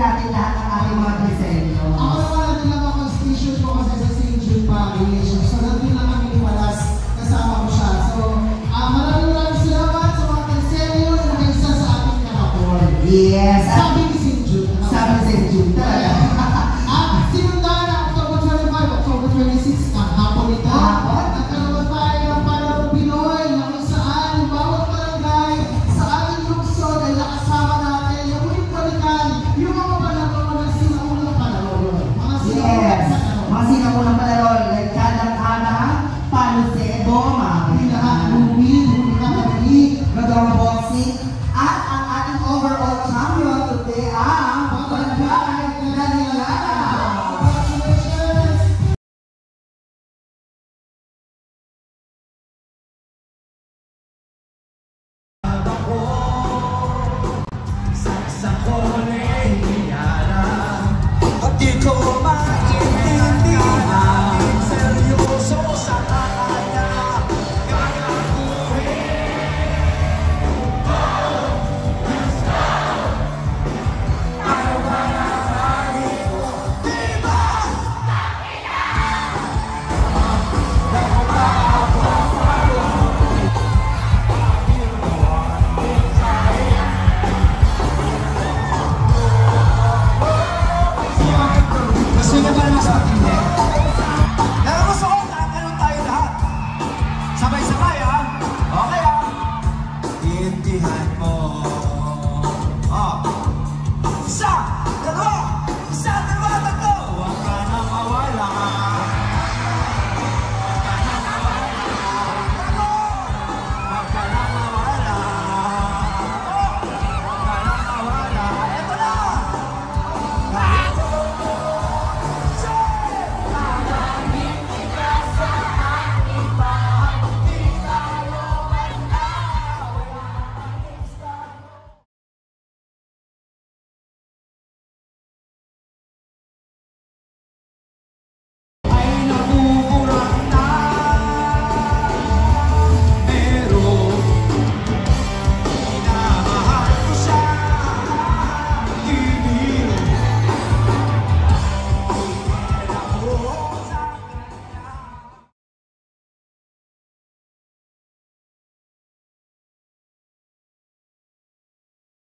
natin lahat ng ating mga disenyo. Ako naman natin lang ako station ko kasi sa St. Jude Parish. So natin lang kami palas kasama ko siya. So maraming salamat sa mga disenyo na nakaisa sa ating kakapor. Yes. Sabi ni St. Jude. Sabi ni St. Jude talaga. At sinundan na October 25, October 26 ang hapon ito. Nagkaroon tayo ng Panahon Pinoy na kung saan yung bawat barangay sa ating lungsod ay nakasama natin yung ulit balikan yung mga panahon na sinaunang panahon. Mga sinaunang panahon. Like Kadang-Ana, Palusedo, mga Lahat Lumil, Hulikakari, Gadong Boxing, at ang ating overall champion today ang Barangay Nanilara. Sabay-sabay, ha? Okay, ha? Intihan mo